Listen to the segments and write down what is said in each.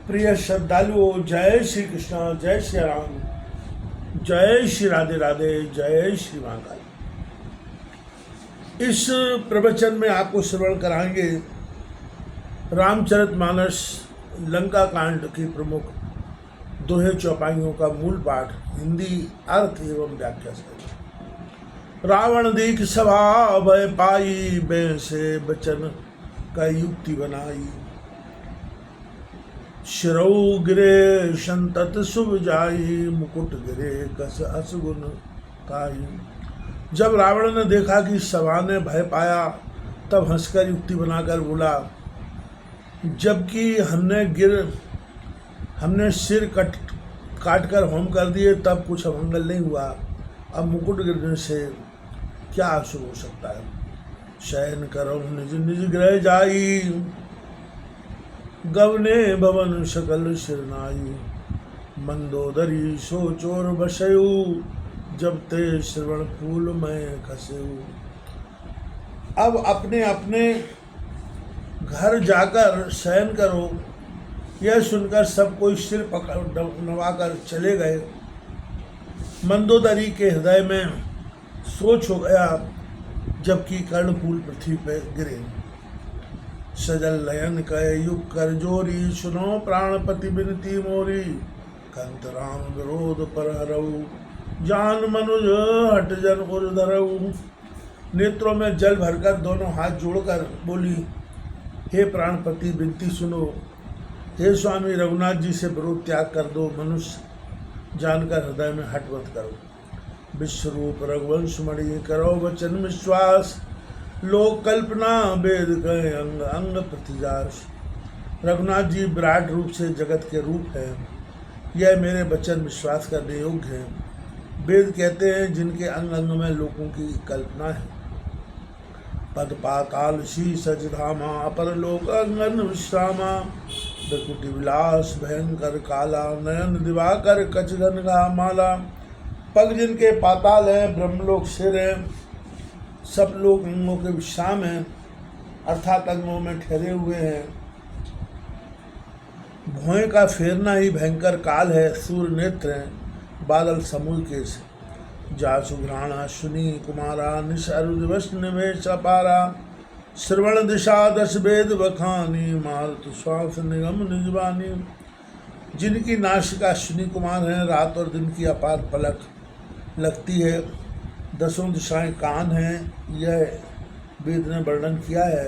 प्रिय श्रद्धालुओं, जय श्री कृष्ण, जय श्री राम, जय श्री राधे राधे, जय श्री महाकाल। इस प्रवचन में आपको श्रवण कराएंगे रामचरितमानस लंका कांड की प्रमुख दोहे चौपाइयों का मूल पाठ, हिंदी अर्थ एवं व्याख्या से। रावण दीख सभा भय पाई, बे से बचन का युक्ति बनाई। शिरऊ गिरे संतत शुभ जाई, मुकुट गिरे कस असगुन काई। जब रावण ने देखा कि सभा ने भय पाया, तब हंसकर युक्ति बनाकर बोला, जबकि हमने सिर काट कर होम कर दिए, तब कुछ अमंगल नहीं हुआ। अब मुकुट गिरने से क्या अशुभ हो सकता है। शयन करो निज निज गृह जाई, गवने भवन सकल सिरनाई। मंदोदरी सो चोर बसयु, जब ते श्रवण फूल में खसयु। अब अपने अपने घर जाकर शयन करो, यह सुनकर सब कोई सिर पकड़ नवाकर चले गए। मंदोदरी के हृदय में सोच हो गया, जबकि कर्णफूल पृथ्वी पर गिरे। सजल लयन कय युग कर जोरी, सुनो प्राणपति बिनती मोरी। कंत राम विरोध पर हरऊ, जान मनुज हट जन उर धरऊ। नेत्रों में जल भरकर दोनों हाथ जोड़कर बोली, हे प्राणपति बिनती सुनो। हे स्वामी रघुनाथ जी से विरोध त्याग कर दो, मनुष्य जानकर हृदय में हट मत करो। विश्वरूप रघुवंश मणि करो वचन विश्वास, लोक कल्पना वेद कहे अंग अंग प्रतिजास। रघुनाथ जी विराट रूप से जगत के रूप हैं, यह मेरे वचन विश्वास करने योग्य हैं। वेद कहते हैं जिनके अंग अंग में लोगों की कल्पना है। पद पाताल शीस धामा, अपर लोक अंगन विश्रामा। विकुटि विलास भयंकर काला, नयन दिवाकर कचगन का माला। पग जिनके पाताल हैं, ब्रह्मलोक सिर हैं, सब लोग अंगों के विश्राम हैं, अर्थात अंगों में ठहरे हुए हैं। भुएं का फेरना ही भयंकर काल है, सूर्य नेत्र हैं, बादल समूह के से। जासु घ्राणा सुनी कुमारा, निश अरु दिवस निवेश अपारा। श्रवण दिशा दस वेद बखानी, मारुत श्वास निगम निजबानी। जिनकी नासिका सुनी कुमार हैं, रात और दिन की अपार पलक लगती है, दसों दिशाएं कान हैं, यह वेद ने वर्णन किया है।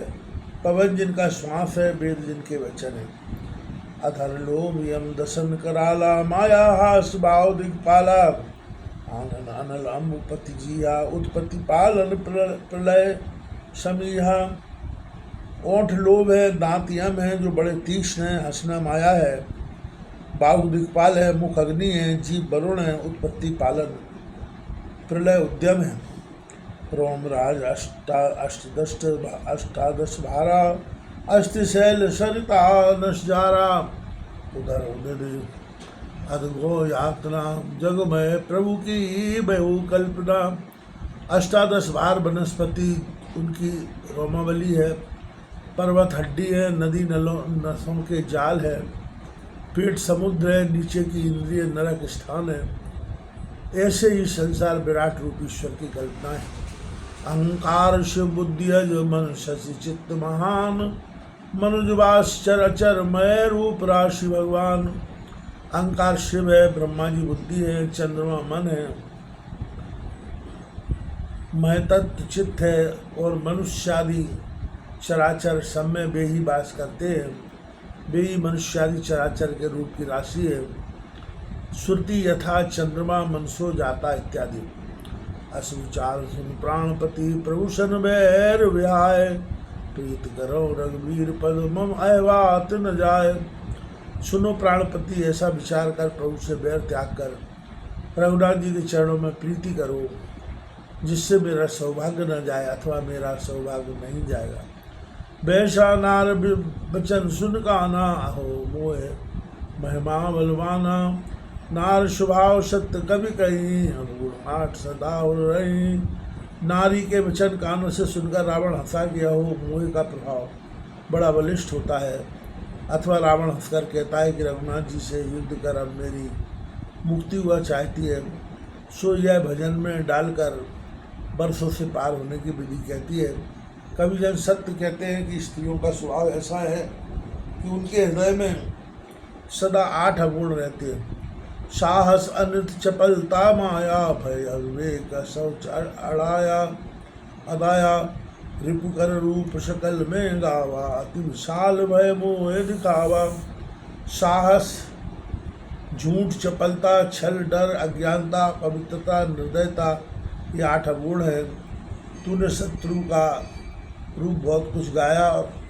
पवन जिनका श्वास है, वेद जिनके वचन है। अधर लोभ यम दसन कराला, माया हास भाव दिग्पाला। आनन अनल अम्बुपति जिया, उत्पत्ति पालन प्रलय समीहा। ओठ लोभ है, दांत यम है जो बड़े तीक्ष्ण है, हंसना माया है। बाहु दिक्पाल है, मुख अग्नि है, जीव वरुण है, उत्पत्ति पालन प्रलय उद्यम है। रोम राज अष्टादश भारा, अस्थिशैल सरिता नशजारा। उधर उदय अदघो यातना, जगमय प्रभु की बहु कल्पना। अष्टादश भार वनस्पति उनकी रोमावली है, पर्वत हड्डी है, नदी नसों के जाल है, पेट समुद्र है, नीचे की इंद्रिय नरक स्थान है। ऐसे ही संसार विराट रूप ईश्वर की कल्पना है। अहंकार शिव बुद्धि जो मन शशि चित्त महान, मनुजवास चर अचर मय रूप राशि भगवान। अहंकार शिव है, ब्रह्मा जी बुद्धि है, चंद्रमा मन है, महतत्व चित्त है, और मनुष्यादि चराचर सब में वे ही वास करते हैं। वे ही मनुष्यादि चराचर के रूप की राशि है। श्रुति यथा चंद्रमा मनसो जाता इत्यादि। असुचार सुन प्राणपति, प्रभु सन बैर विहाय। प्रीत करो रघुवीर पद, मम अहवात न जाए। सुनो प्राणपति, ऐसा विचार कर प्रभु से बैर त्याग कर रघुनाथ जी के चरणों में प्रीति करो, जिससे मेरा सौभाग्य न जाए अथवा मेरा सौभाग्य नहीं जाएगा। वैसा नार वचन सुन का ना हो मोहे, महिमा बलवाना। नार स्वभाव सत्य कभी कहीं, गुण आठ सदा रही। नारी के वचन कानों से सुनकर रावण हंसा गया हो। मोह का प्रभाव बड़ा बलिष्ठ होता है। अथवा रावण हंसकर कहता है कि रघुनाथ जी से युद्ध कर अब मेरी मुक्ति हुआ चाहती है, सो यह भजन में डालकर बरसों से पार होने की विधि कहती है। कवि जन सत्य कहते हैं कि स्त्रियों का स्वभाव ऐसा है कि उनके हृदय में सदा 8 अवगुण रहते हैं। साहस, अनृत, चपलता, माया, भय, अविवेक, शौच, अड़ाया, अदाया, रिपुकर रूप सकल में गावा, अति विशाल भय मोह दिखावा। साहस, झूठ, चपलता, छल, डर, अज्ञानता, पवित्रता, निर्दयता, ये 8 अवगुण है। तूने शत्रु का रूप बहुत कुछ गाया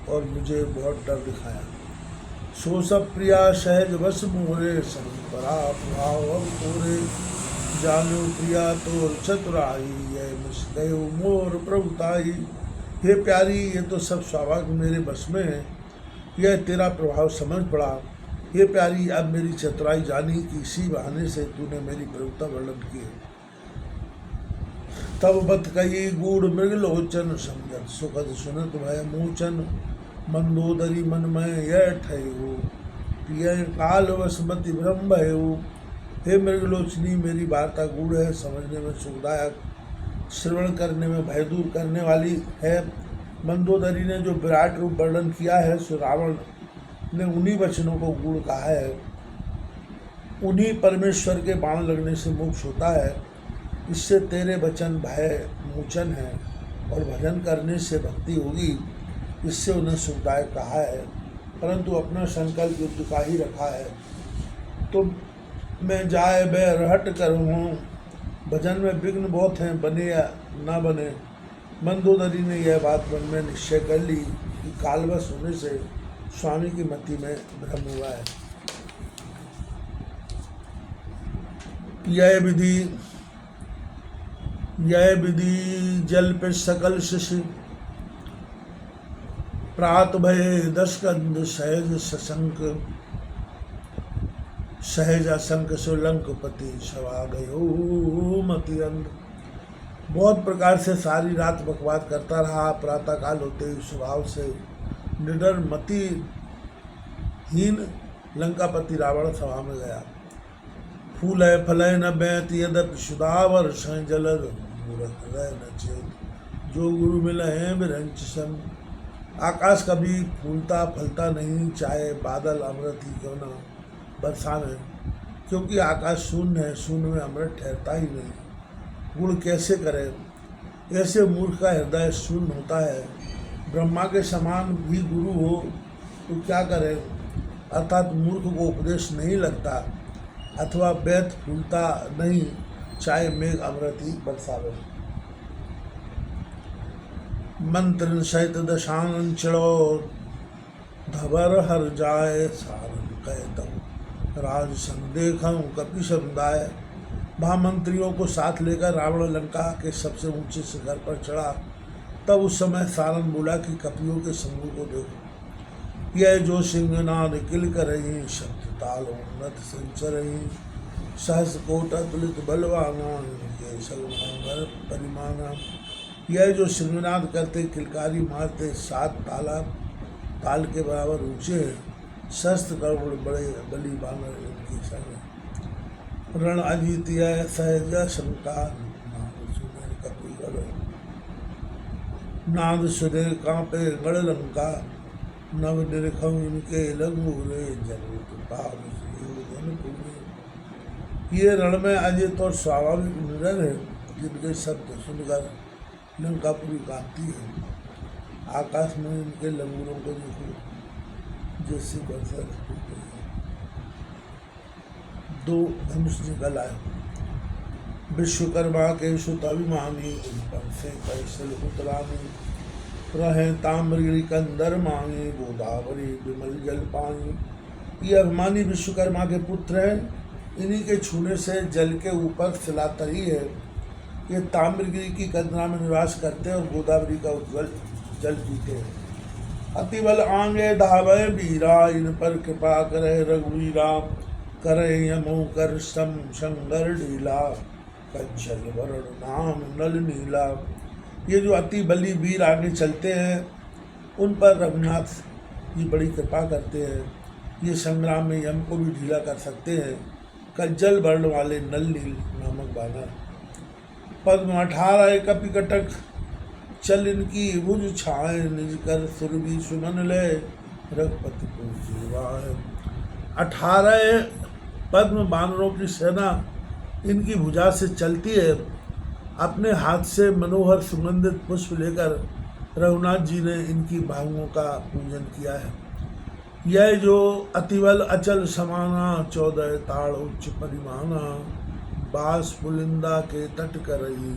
और मुझे बहुत डर दिखाया। सो सब प्रिया सहज वश मोरे, संग परा भाव तोरे, जानो प्रिया तोर चतुराई, ये मुस्कयो मोर प्रभुताई। हे प्यारी, ये तो सब स्वाभाविक मेरे बस में है, यह तेरा प्रभाव समझ पड़ा। हे प्यारी, अब मेरी चतुराई जानी कि इसी बहाने से तूने मेरी प्रभुता वर्णन की है। तब बत कही गूढ़ मृगलोचन, समझत सुखद सुनत भय मोचन, मंदोदरी मन में यह ठयो, पिय काल वसमति भ्रम भयो। हे मृगलोचनी, मेरी वार्ता गूढ़ है, समझने में सुखदायक, श्रवण करने में भय दूर करने वाली है। मंदोदरी ने जो विराट रूप वर्णन किया है, सो रावण ने उन्हीं वचनों को गूढ़ कहा है। उन्हीं परमेश्वर के बाण लगने से मोक्ष होता है। इससे तेरे वचन भय मोचन है और भजन करने से भक्ति होगी, इससे उन्हें सुखदायक कहा है। परंतु अपना संकल्प युद्ध का ही रखा है। तो मैं जाए बै रहट करूँ, भजन में विघ्न बहुत हैं, बने या ना बने। मंदोदरी ने यह बात मन में निश्चय कर ली कि कालवश होने से स्वामी की मति में भ्रम हुआ है। यह विधि जल पे सकल शिशि, प्रात भय 10 कंद, सहज सशंक, सहज असंक सुलंकपति, सवा गयो मति अंध। बहुत प्रकार से सारी रात बकवाद करता रहा। प्रातःकाल होते ही स्वभाव से निडर मतिहीन लंकापति रावण सभा में गया। फूलय फलय न बैत, यद्यपि सुधावर सं जलद, मूरख हृदय न चेत, जो गुरु मिलय विरंच सन। आकाश कभी फूलता फलता नहीं, चाहे बादल अमृत ही क्यों न बरसावे, क्योंकि आकाश शून्य है, शून्य में अमृत ठहरता ही नहीं। गुण कैसे करे? ऐसे मूर्ख का हृदय शून्य होता है। ब्रह्मा के समान भी गुरु हो तो क्या करे? अर्थात मूर्ख को उपदेश नहीं लगता, अथवा बैत फूलता नहीं, चाहे मेघ अमृत ही बरसावे। मंत्र सहित दशानन चढ़ो, धबर हर जाए, सारन कहतम राज संग देखूं कपि समुदाय। महामंत्रियों को साथ लेकर रावण लंका के सबसे ऊंचे शिखर पर चढ़ा। तब उस समय सारन बोला कि कपियों के समूह को देखो, यह जो सिंहनाद किल कर रही, शब्द ताल उन्नत संचरही, सहस कोट अतुलित बलवाना, इनके सलमान परिमाना। यह जो सिंहनाद करते, किलकारी मारते, 7 ताल के बराबर ऊंचे, शस्त्र करोड़ बड़े बली बानर इनकी संग। रण अजीतिया सहज शंका, नाद सुने कपि गढ़, नाद सुने कांपे गढ़ लंका। नव निरखम इनके लघुरे, जरूर पाप जन पूरे। ये रण में अजित और स्वाभाविक निडर है, जिनके शब्द सुनकर लंकापुरी कांपती है। आकाश में इनके लंगूरों को देखो, जैसे बरसात होती है। 2 धनुष निकल आए। विश्वकर्मा के सुत अभिमानी, पर से पैसल उतरानी, रहे ताम्रगिरी कंदर मांगे, गोदावरी विमल जल पानी। ये अभिमानी विश्वकर्मा के पुत्र हैं, इन्हीं के छूने से जल के ऊपर शिलातरी है। ये ताम्रगिरी की कंदरा में निवास करते हैं और गोदावरी का उज्ज्वल जल पीते हैं। अतिबल आंगे धावे बीरा, इन पर कृपा करे रघुवीरा। करे यमो कर सम संगर ढीला, कंचल वरण नाम नल नीला। ये जो अति बली वीर आगे चलते हैं, उन पर रघुनाथ जी बड़ी कृपा करते हैं, ये संग्राम में यम को भी ढीला कर सकते हैं। कज्जल वर्ण वाले नल नील नामक बानर, पद्म 18 कपिकटक, चल इनकी भुज छाए, निज कर सुर भी सुमन ले, रघुपति पूजिवाए। 18 पद्म बानरों की सेना इनकी भुजा से चलती है। अपने हाथ से मनोहर सुगंधित पुष्प लेकर रघुनाथ जी ने इनकी बाहुओं का पूजन किया है। यह जो अतिबल अचल समाना, 14 ताड़ उच्च परिमाना, बास पुलिंदा के तट करई,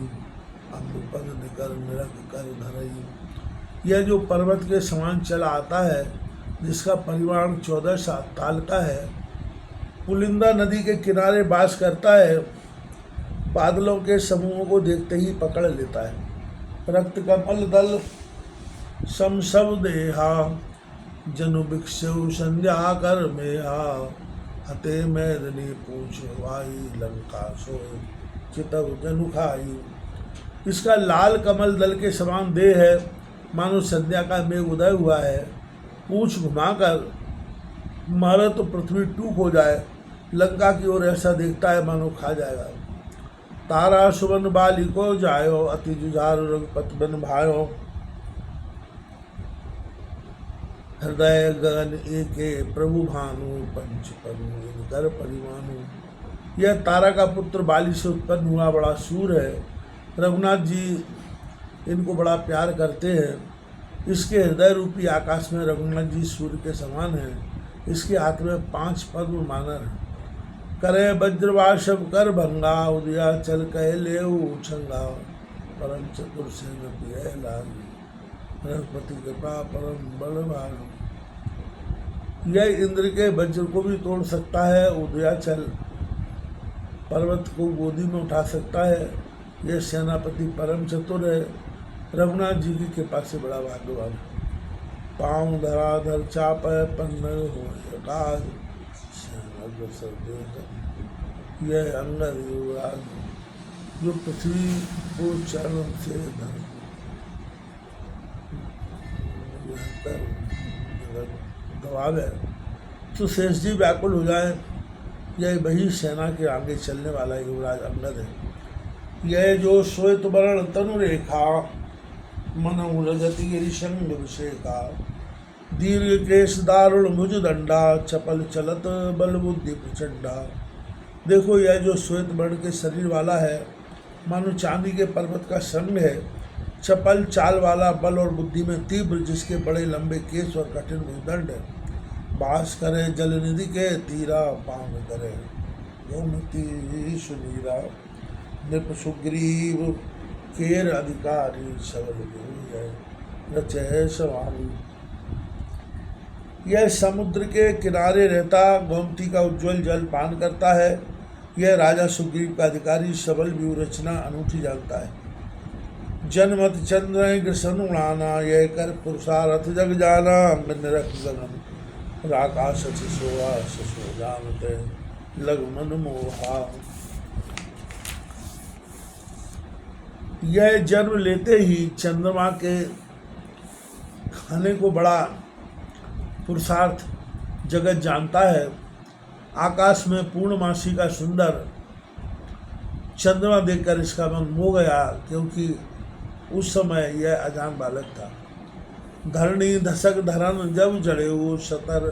अम्बपद निकर निरख कर धरई। यह जो पर्वत के समान चला आता है, जिसका परिमाण 14 ताल का है, पुलिंदा नदी के किनारे वास करता है, बादलों के समूहों को देखते ही पकड़ लेता है। रक्त कमल दल समसव देहा, जनु भिक्षु संध्या कर मेहा, हते मैदनी पूछ वाई, लंका सोए चितव जनु खाई। इसका लाल कमल दल के समान देह है, मानो संध्या का मेघ उदय हुआ है। पूछ घुमाकर मारे तो पृथ्वी टूक हो जाए, लंका की ओर ऐसा देखता है मानो खा जाएगा। तारा सुबन बाली को जायो, अति जुझार रघुपति बन भायो, हृदय गगन एके प्रभु भानु, पंच पनु कर परिमानु। यह तारा का पुत्र बाली से उत्पन्न हुआ बड़ा सूर है। रघुनाथ जी इनको बड़ा प्यार करते हैं। इसके हृदय रूपी आकाश में रघुनाथ जी सूर्य के समान हैं। इसके हाथ में 5 पद्म बानर हैं। करे वज्रवाशव कर भंगा, उदया चल कह ले छंगा, परम चतुर से न पिय लाल, रघुपति कृपा परम बलवान। यह इंद्र के वज्र को भी तोड़ सकता है, उदयाचल पर्वत को गोदी में उठा सकता है। यह सेनापति परम चतुर है, रघुनाथ जी की कृपा से बड़ा भाग्यवान है। पाँव धराधर चाप पन्न हो काज, यह अंगद युवराज, जो पृथ्वी को चरणों से दबाव है तो शेष जी व्याकुल हो जाए। यह वही सेना के आगे चलने वाला युवराज अंगद है। यह जो श्वेत वर्ण तनु रेखा, मन उलगति ऋषंग विषेका, दीर्घ केश दारुण भुज दंडा, चपल चलत बल बुद्धि प्रचंडा। देखो यह जो श्वेत वर्ण के शरीर वाला है, मानो चांदी के पर्वत का संग है। चपल चाल वाला, बल और बुद्धि में तीव्र, जिसके बड़े लंबे केश और कठिन भुजदंड है। बास करे जल निधि के तीरा, पांग करे गोमती सुनीरा, नृप सुग्रीव केर अधिकारी, सबल रचय सवारी। यह समुद्र के किनारे रहता, गोमती का उज्ज्वल जल पान करता है। यह राजा सुग्रीव का अधिकारी, सबल व्यू रचना अनूठी जानता है। जनमत चंद्र कृष्ण उड़ाना, यह कर पुरुषार्थ जग जाना, निरख गगन राकाश सोआ सो जानते, लग मन मोहा। यह जन्म लेते ही चंद्रमा के खाने को बड़ा पुरुषार्थ जगत जानता है। आकाश में पूर्णमासी का सुंदर चंद्रमा देखकर इसका मन मोह गया, क्योंकि उस समय यह अजान बालक था। धरणी धसक धरन जब जड़ेऊ, 70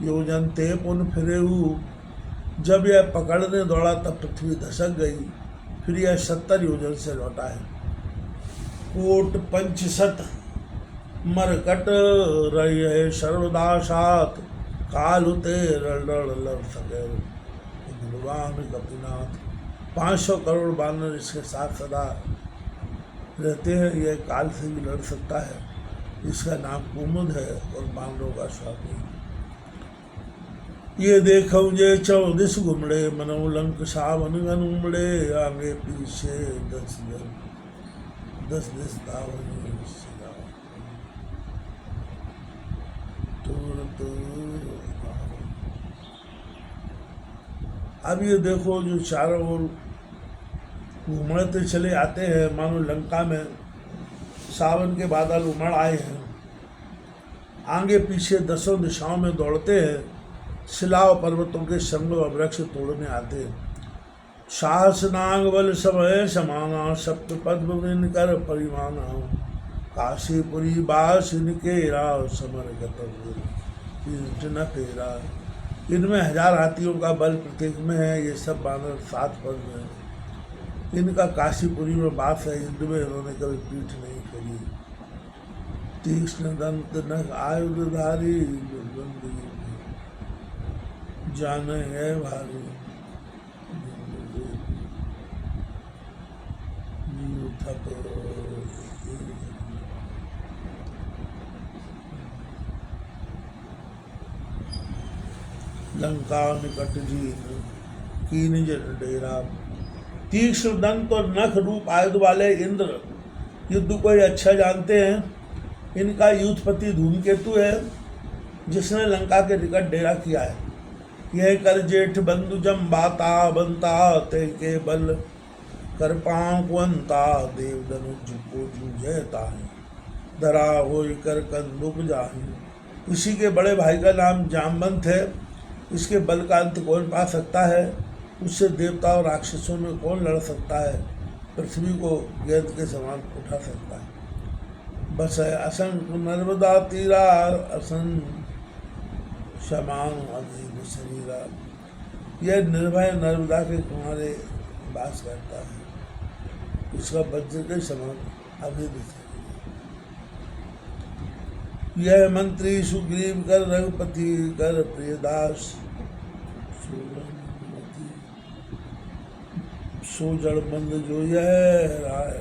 योजन ते पुन फिरेऊ। जब यह पकड़ने दौड़ा तब पृथ्वी धसक गई, फिर यह 70 योजन से लौटा है। कोट पंचशत मरकट रही है सर्वदा साथ, काल उते रण लड़ सके भगवान कपिनाथ। 500 करोड़ बानर इसके साथ सदा रहते हैं। यह काल से भी लड़ सकता है। इसका नाम कुमुद है और बानरों का स्वामी। ये देखो जे 14 घुमड़े, मनो लंक सावन घन उमड़े, आगे पीछे 10 दावन। अब ये देखो जो चारों ओर घूमते चले आते हैं, मानो लंका में सावन के बादल उमड़ आए हैं। आगे पीछे दसों दिशाओं में दौड़ते हैं, शिला और पर्वतों के संग व वृक्ष तोड़ने आते हैं। साहस नाग बल समय समाना, सप्त पद्म कर परिमाना, काशीपुरी बास इनके राव समर गत न फेरा। इनमें 1000 हाथियों का बल प्रत्येक में है। ये सब बानर 7 पद में है। इनका काशीपुरी में वास है। युद्ध में इन्होंने कभी पीठ नहीं फेरी। तीक्ष्ण दंत नख आयुधधारी, जाने है भारी। लंका निकट जीन कीन डेरा। तीक्ष्ण दंत और नख रूप आयुध वाले इंद्र युद्ध को अच्छा जानते हैं। इनका युद्धपति धूमकेतु है, जिसने लंका के निकट डेरा किया है। यह कर जेठ बंधु जम बाता बनता ते के बल, कर पाँव कुंता देव धनुज को जूझता है, धरा हो कर कंदुक जाहि। इसी के बड़े भाई का नाम जामवंत है। इसके बल का अंत कौन पा सकता है? उससे देवता और राक्षसों में कौन लड़ सकता है? पृथ्वी को गेंद के समान उठा सकता है। बस है असंख्य नर्मदा तीरा, असन समान अधीन शरीरा। यह निर्भय नर्मदा के किनारे वास करता है। इसका वज्र के समान अभेद शरीर। यह मंत्री सुग्रीव कर रघुपति कर प्रियदास, सो जड़ बंद जो यह राय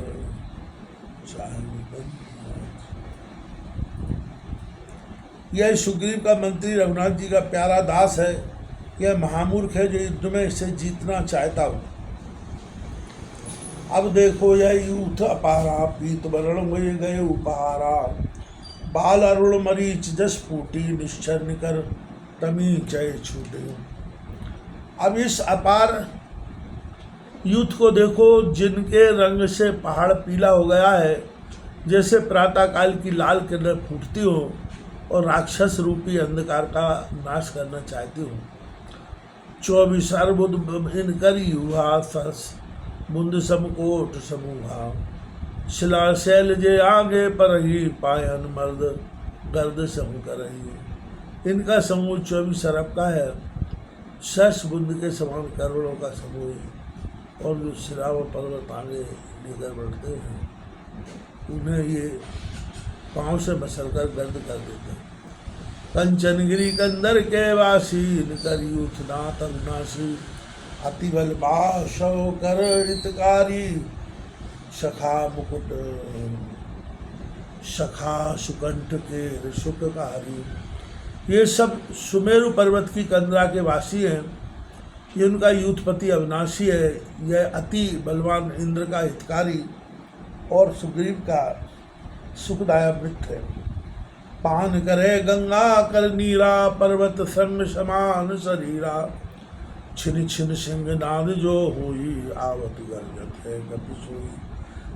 यह सुग्रीव का मंत्री रघुनाथ जी का प्यारा दास है। यह महामूर्ख है जो युद्ध में इसे जीतना चाहता हो। अब देखो यह यूथ अपारा, पीत वरण हुए गए उपहारा, बाल अरुण मरीच जस फूटी, निश्चर निकर तमी चय छूटे। अब इस अपार यूथ को देखो, जिनके रंग से पहाड़ पीला हो गया है, जैसे प्रातःकाल की लाल किरण फूटती हो और राक्षस रूपी अंधकार का नाश करना चाहती हो। 24 अर्बुद इनकर युवा सहस, बुंद समकोट समूहा, शिला शैल जे आगे पर ही, पायन मर्द गर्द सम करही। इनका समूह 24 अरब का है। शश बुंद के समान करोड़ों का समूह है। और जो शिला व पर्वत आगे लेकर बढ़ते हैं, उन्हें ये पाँव से मसलकर गर्द कर देते हैं। कंचनगिरी कंदर के वासी, निकर यूथ नाथ अविनाशी, अति बल बाशव कर हितकारी, सखा मुकुट सखा सुकंठ के सुखकारी। ये सब सुमेरु पर्वत की कंदरा के वासी हैं। ये उनका यूथपति अविनाशी है। यह अति बलवान इंद्र का हितकारी और सुग्रीव का सुखदायक मित्र है। पान करे गंगा कर नीरा, पर्वत संग समान शरीरा, छिन छिन सिंह नाद जो हुई, आवत गर्जत है कपि सोई।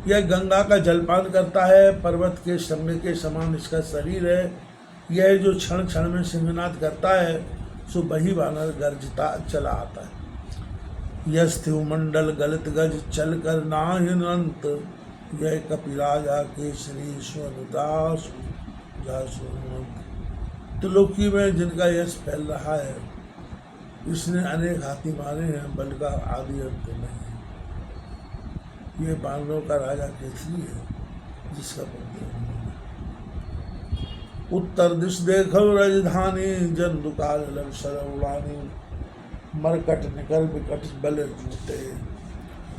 यह गंगा का जलपान करता है, पर्वत के संग के समान इसका शरीर है। यह जो क्षण क्षण में सिंहनाद करता है, सो बही बानर गर्जता चला आता है। यस्थ्यु मंडल गलित गज चल कर नाहिन अंत, यह कपिराजा केसरी स्वनुदास त्रिलोकी में जिनका यश फैल रहा है, इसने अनेक हाथी मारे हैं, बल का आदि अंत नहीं। ये बानरों का राजा केसरी है, जिसका उत्तर दिश देखो राजधानी, जन दुकाल लग सरवानी, मरकट निकल विकट बल जूटे,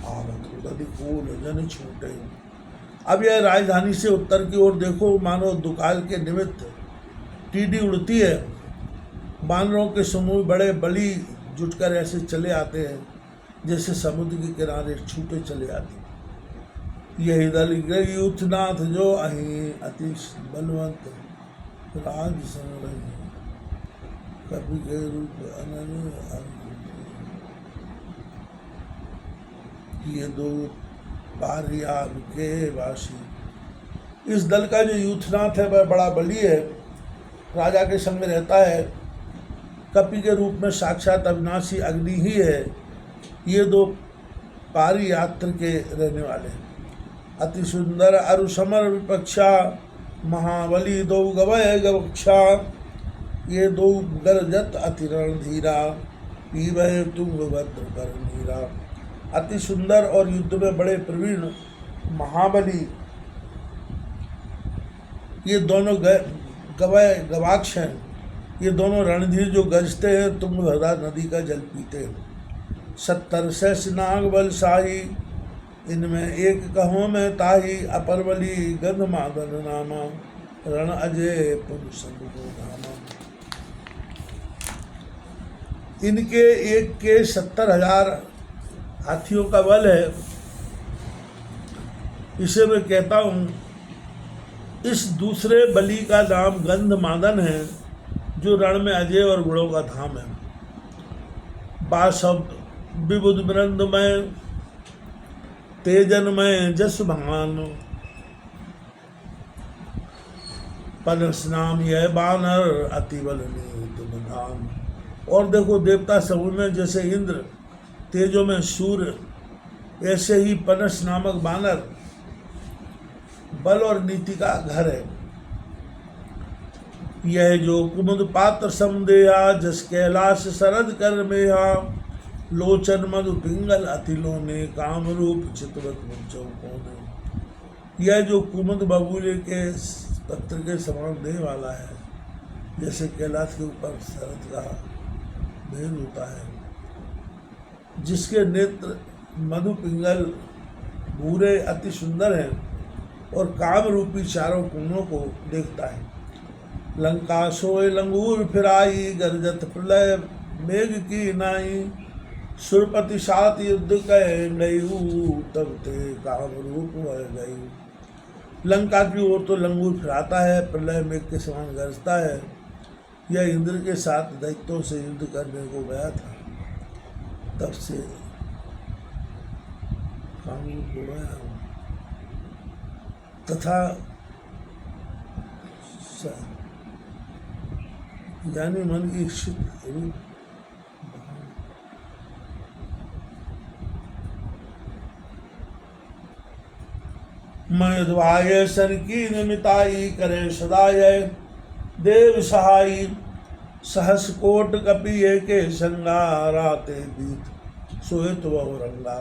आवत अधिकूल जन छूटे। अब यह राजधानी से उत्तर की ओर देखो, मानो दुकाल के निमित्त टीडी उड़ती है। बानरों के समूह बड़े बली जुटकर ऐसे चले आते हैं, जैसे समुद्र के किनारे छूटे चले आते। यही दल यूथनाथ जो अहि, अति बलवंत राज संग्रही, कवि के रूप अनन्य। ये दो पारियाग के वासी। इस दल का जो यूथनाथ है वह बड़ा बली है। राजा के संग में रहता है। कपि के रूप में साक्षात अविनाशी अग्नि ही है। ये दो पारी यात्र के रहने वाले। अति सुंदर अरु समर विपक्षा, महाबली दो गवय गवक्षा। ये दो गरजत अति रणधीरा, पीवै तुंगभद्र कर नीरा। अति सुंदर और युद्ध में बड़े प्रवीण महाबली ये दोनों गवय गवाक्ष हैं। ये दोनों रणधीर जो गरजते हैं, तुंगभद्रा नदी का जल पीते हैं। 70 सहस्र नाग बल शाही, इनमें एक कहो में ताही। अपर बली गंधमादन नामा, रण अजय पुरुष नामा। इनके एक के 70,000 हाथियों का बल है। इसे मैं कहता हूँ। इस दूसरे बलि का नाम गंधमादन है, जो रण में अजय और गुणों का धाम है। बासव विबुध वृंदमय, तेजनमय जस भान। पनस नाम यह बानर, अति बल नीत बधान। और देखो, देवता समूह में जैसे इंद्र, तेजों में सूर्य, ऐसे ही पनस नामक बानर बल और नीति का घर है। यह जो कुमुद पात्र समदेहा, जस कैलाश सरद कर मेहा। लोचन मधु पिंगल अतिलो ने, काम रूप चितवत चौकोने। यह जो कुमुद बबूले के पत्र के समान देह वाला है, जैसे कैलाश के ऊपर शरद का भेद होता है। जिसके नेत्र मधु पिंगल भूरे अति सुंदर हैं और काम रूपी चारों कोणों को देखता है। लंका सोए लंगूर फिराई, गरजत प्रलय मेघ की नाई। सुरपति सात युद्ध कह गयू, तब ते काम रूप वह गयू। लंका की ओर तो लंगूर फिराता है, प्रलय मेघ के समान गरजता है। यह इंद्र के साथ दैत्यों से युद्ध करने को गया था, तब से काम रूप हो गया। तथा यानी मन की इच्छित रूप मयध्वाय सर की निमिताई, करे सदाय देव सहाई। सहस कोट कपि के संगाराते बीत, सोहित वह रंगा।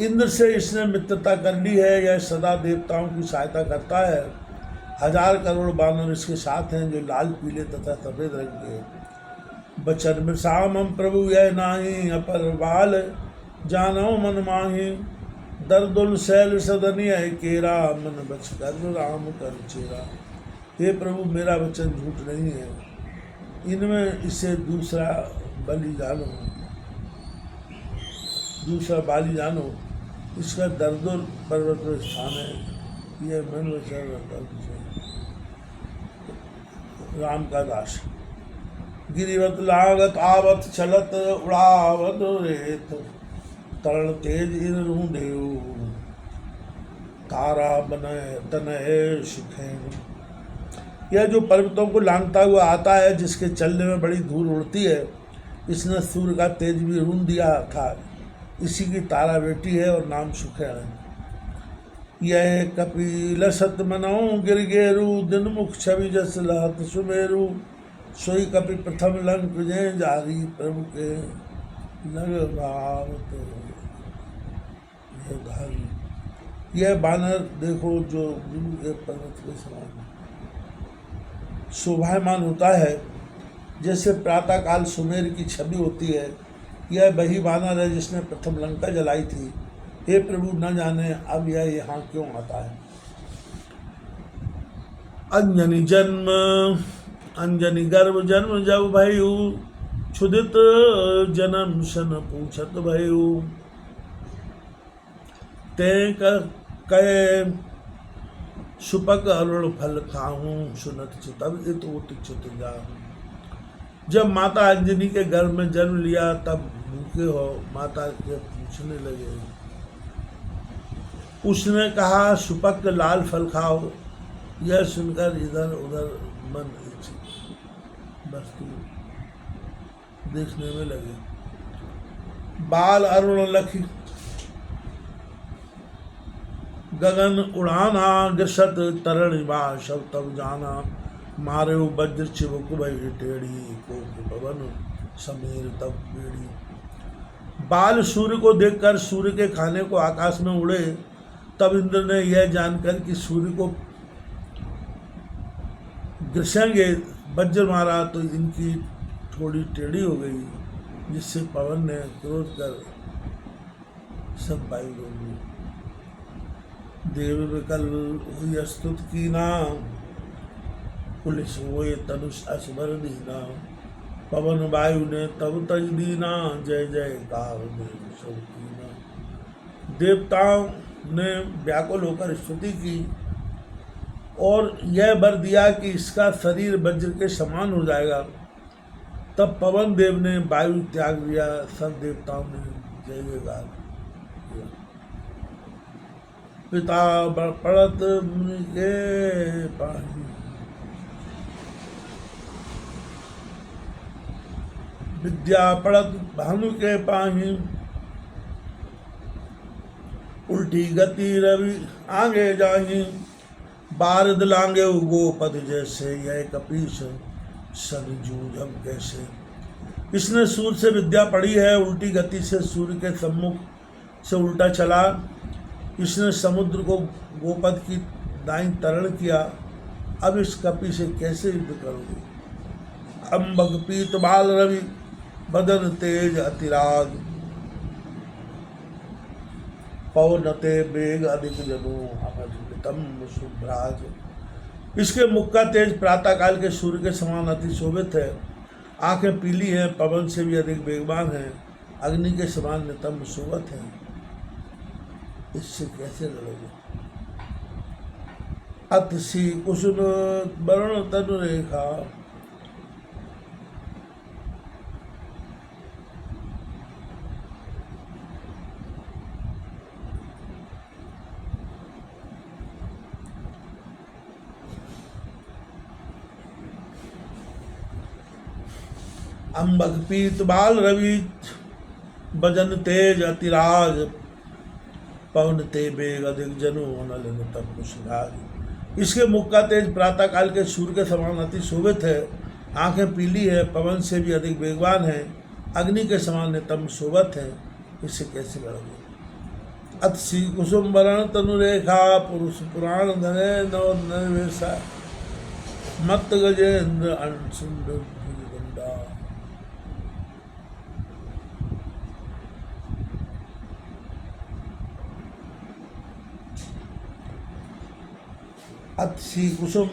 इंद्र से इसने मित्रता कर ली है, यह सदा देवताओं की सहायता करता है। 1000 करोड़ बानर इसके साथ हैं, जो लाल पीले तथा सफेद रंग के। बचन में साम हम प्रभु यह नाही, अपर बाल जानो मन माही। दर्दुल शैल सदनी है केरा, मन बच कर राम कर चेरा। हे प्रभु, मेरा वचन झूठ नहीं है। इनमें इसे दूसरा बलि जानो, दूसरा बाली जानो। इसका दर्दुल पर्वत में स्थान है। यह मन वचन राम का दास। गिरिवत लागत आवत चलत, उड़ावत रेत। तरण तेज इन रूंढेऊ, तारा बनय तनय सुखेन। यह जो पर्वतों को लांघता हुआ आता है, जिसके चलने में बड़ी धूल उड़ती है, इसने सूर्य का तेज भी रूंध दिया था। इसी की तारा बेटी है और नाम सुखेन है। यह कपिल सत मनो गिरगेरु, दिन मुख छवि जस लहत सुमेरु। सोई कपि प्रथम लंक जय जारी, प्रभु के लग भावत धारी। यह बानर देखो, जो गुरु के पर्वत के समान शोभायमान होता है, जैसे प्रातःकाल सुमेर की छवि होती है। यह वही बानर है जिसने प्रथम लंका जलाई थी। हे प्रभु, न जाने अब यह यहाँ क्यों आता है। अंजनी जन्म अंजनी गर्भ जन्म जब भयु, क्षुदित जन्म सन पूछत भयु। ते कहे सुपक अरुण फल खाऊं, सुनत चितब इत उचित जाऊं। जब माता अंजनी के गर्भ में जन्म लिया, तब भूखे हो माता के पूछने लगे। उसने कहा, सुपक लाल फल खाओ। यह सुनकर इधर उधर मन वस्तु देखने में लगे। बाल अरुण लखी गगन उड़ाना, ग्रसत तरणिमा शब तब जाना, मारे वज्र चिबुक भई टेढ़ी, को पवन समीर तब बेड़ी। बाल सूर्य को देखकर सूर्य के खाने को आकाश में उड़े, तब इंद्र ने यह जानकर कि सूर्य को ग्रसेंगे, वज्र मारा तो इनकी थोड़ी टेढ़ी हो गई, जिससे पवन ने क्रोध कर सब वायु रोक ली। देव विकल हुई स्तुत की नाम, पुलिस हुए तनुष असबर दीना, पवन वायु ने तब तज दीना, जय जयकार देव सब कीना। देवताओं ने व्याकुल होकर स्तुति की और यह वर दिया कि इसका शरीर वज्र के समान हो जाएगा। तब पवन देव ने वायु त्याग दिया, सब देवताओं ने जय जयकार किया। पिता पड़त मुनि के पाही, विद्या पड़त भानु के पाही, उल्टी गति रवि आगे जाही, बारद लांगे गोपद जैसे, यह कपीश सन जूझम कैसे। इसने सूर्य से विद्या पढ़ी है, उल्टी गति से सूर्य के सम्मुख से उल्टा चला। इसने समुद्र को गोपद की दाईं तरण किया, अब इस कपि से कैसे युद्ध करोगे। अम्बक पीत बाल रवि, बदन तेज अतिराग, पवनते बेग अधिक जनो, अमृतम शुभ्राज। इसके मुख का तेज प्रातः काल के सूर्य के समान अति शोभित है, आंखें पीली हैं, पवन से भी अधिक वेगवान हैं, अग्नि के समान नितंब शोभत है। इससे कैसे लड़ोगे। अतसी कुसुम वरुण तनु रेखा, अम्बक पीत बाल रवि, बजन तेज अतिराज, पवन ते बेग अधिक जनु, नलिन तब कुशराज। इसके मुख का तेज प्रातः काल के सूर्य के समान अति शोभित है, आंखें पीली है, पवन से भी अधिक वेगवान है, अग्नि के समान नितंब शोभत है। इससे कैसे लड़ोगे। अतसी कुसुम वरण तनु रेखा, पुरुष पुराण धने नव नरवेशा, मत गजेंद्र अनसुंड भुजगंडा। अतसी कुसुम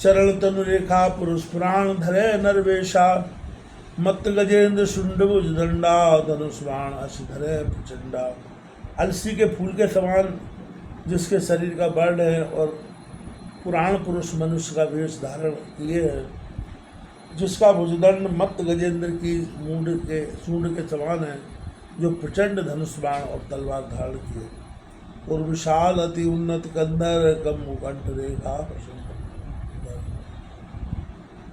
चरण तनु रेखा, पुरुष पुराण धरे नरवेशा, मत गजेंद्र शुंडभुज दंडा, धनुष बाण असी धरे प्रचंडा। अलसी के फूल के समान जिसके शरीर का वर्ण है और पुराण पुरुष मनुष्य का वेश धारण किए है, जिसका भुजदंड मत गजेंद्र की सूंड के समान है, जो प्रचंड धनुष बाण और तलवार धारण किए, और विशाल अति उन्नत कंधर कम मुकंठ रेखा,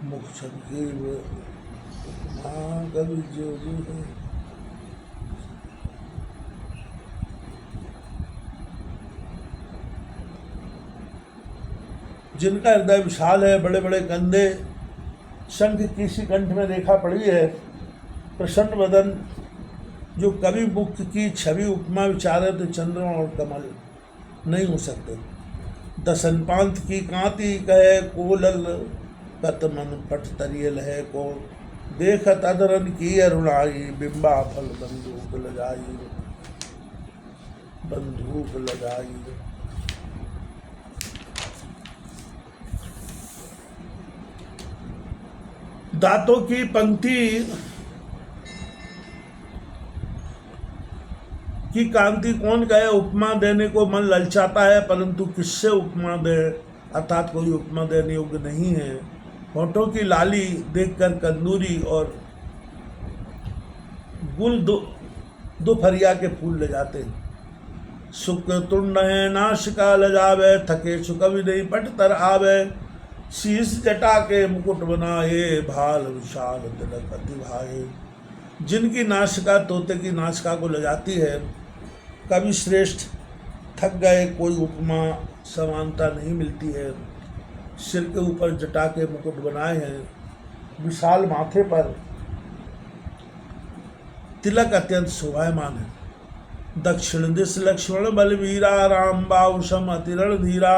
मुख छनके कवि जो है। जिनका हृदय विशाल है, बड़े बड़े कंधे, शंख की सी कंठ में रेखा पड़ी है, प्रसन्न वदन, जो कवि मुख की छवि उपमा विचारे तो चंद्रमा और कमल नहीं हो सकते। दसन पांत की कांति कहे कोलल, कत मन पट तरियल है को, देखत अधरन की अरुणाई, बिंबा फल बंदूक लगाई, बंदूक लगाई। दांतों की पंक्ति की कांति कौन कहे, उपमा देने को मन ललचाता है, परंतु किससे उपमा दे, अर्थात कोई उपमा देने योग्य नहीं है। होठों की लाली देखकर कंदूरी और गुल दोपहरिया के फूल ले जाते। सुख तुंड है नाश का लजावे, थके सुकवि नहीं पट तर आवे, शीश जटा के मुकुट बनाए, भाल विशाल तिलक अति भाए। जिनकी नासिका तोते की नासिका को ले जाती है, कवि श्रेष्ठ थक गए, कोई उपमा समानता नहीं मिलती है। सिर के ऊपर जटा के मुकुट बनाए हैं, विशाल माथे पर तिलक अत्यंत शोभायमान है। दक्षिण दिश लक्ष्मण बलवीरा, राम बाहु सम अति रणधीरा।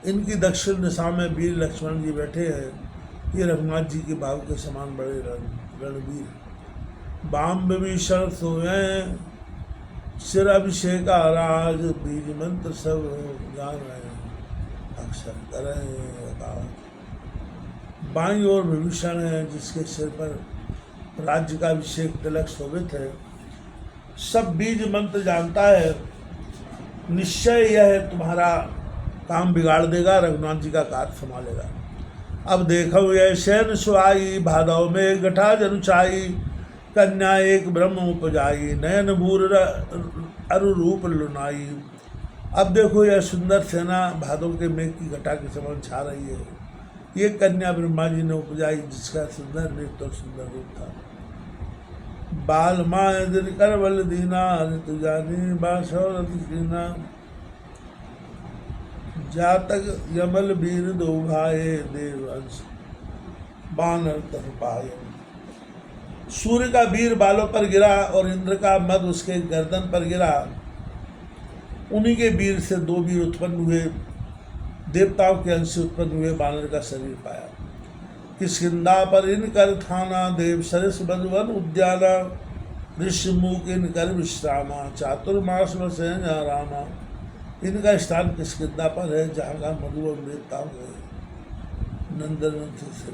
इनकी दक्षिण दिशा में वीर लक्ष्मण जी बैठे हैं। ये रघुनाथ जी के बाहु के समान बड़े रणवीर। बाम विभीषण सोए, सिर अभिषेक राज। बीज मंत्र सब जान रहे, अक्षर करें आकाश। बाईं ओर विभीषण है, जिसके सिर पर राज्य का अभिषेक तिलक शोभित है। सब बीज मंत्र जानता है। निश्चय यह तुम्हारा काम बिगाड़ देगा, रघुनाथ जी का कार्य संभालेगा। अब देखो यह शैन सुहाई, भादव में गठा जनुचाई। कन्या एक ब्रह्म उपजाई, नयन भूर अरु रूप लुनाई। अब देखो यह सुंदर सेना भादव के मेघ की घटा के समान छा रही है। ये कन्या ब्रह्मा जी ने उपजाई, जिसका सुंदर नृत्य और सुंदर रूप था। बाल माय दिल कर बल दीना, ऋतु जानी बासौर दीना। जातक यमल वीर दो भाए, देव अंश बानर तन पाए। सूर्य का वीर बालों पर गिरा और इंद्र का मद उसके गर्दन पर गिरा। उन्हीं के वीर से दो वीर उत्पन्न हुए। देवताओं के अंश से उत्पन्न हुए बानर का शरीर पाया। किष्किंधा पर इनकर थाना, देव सरस बधवन उद्याना। ऋषि मुख इनकर विश्रामा, चातुर्मास में से रामा। इनका स्थान किष्किंधा पर है, जहाँ का मधु और देवताओं है। नंदन से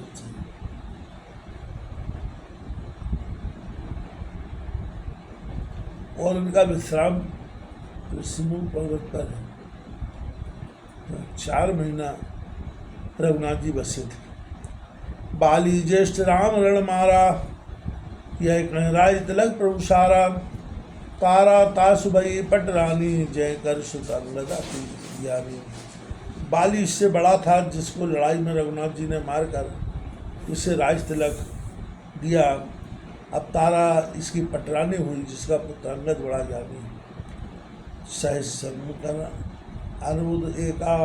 और उनका विश्राम ऋषिमुख पर्वत पर है। 4 महीना रघुनाथ जी बसे थे। बाली ज्येष्ठ राम रण मारा, यह कहराज तिलक प्रभु सारा। तारा तासु भई पट रानी, जय कर सुतंगदा की ज्ञानी। बाली इससे बड़ा था, जिसको लड़ाई में रघुनाथ जी ने मारकर इसे राज तिलक दिया। अब तारा इसकी पटरानी हुई, जिसका पुत्र अंगद बड़ा ज्ञानी। सहज सम्मुख अर्बुद एका,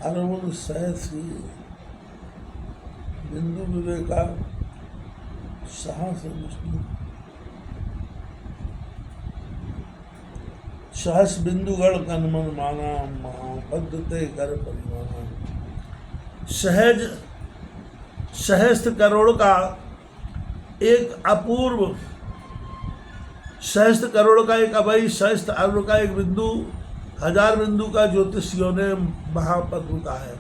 अर्बुद सहस बिंदु विवेका। साहस विष्णु सहस बिंदुगढ़ कनमन माना, महापद्धते कर परिमाना। सहस्त्र करोड़ का एक अपूर्व, सहस्त्र करोड़ का एक अभय, सहस्त्र अर्ब का एक बिंदु, 1000 बिंदु का ज्योतिषियों ने महापद्म का है।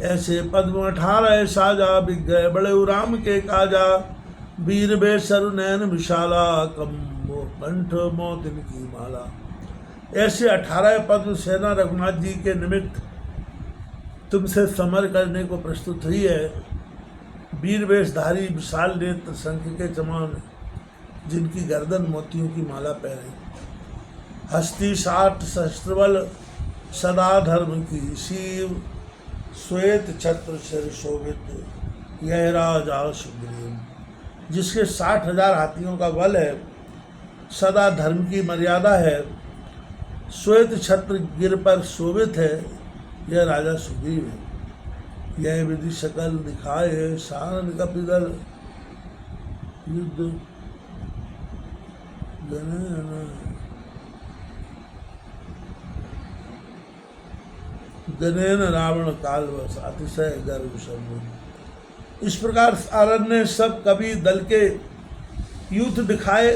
ऐसे पद्म 18 साजा, बिक गए बड़े उराम के काजा। वीर बे सरु नयन विशाला, कम्बो कंठ मोतिन की माला। ऐसे 18 पद्म सेना रघुनाथ जी के निमित्त तुमसे समर करने को प्रस्तुत हुई है। वीर वेशधारी, विशाल नेत्र, शंख के समान, जिनकी गर्दन मोतियों की माला पहने। हस्ती 60 सहस्त्रबल, सदा धर्म की शिव। श्वेत छत्र सिर शोभित, यह राजा सुग्रीव। जिसके 60,000 हाथियों का बल है, सदा धर्म की मर्यादा है। श्वेत छत्र गिर पर शोभित है, यह राजा सुग्रीव है। यह विधि सकल दिखाए, सारन कपिदल युद्ध गनेन रावण कालवश, अतिशय गर्व सब। इस प्रकार सारन ने सब कवि दल के युद्ध दिखाए,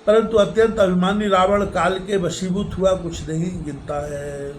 परंतु अत्यंत अभिमानी रावण काल के वशीभूत हुआ कुछ नहीं गिनता है।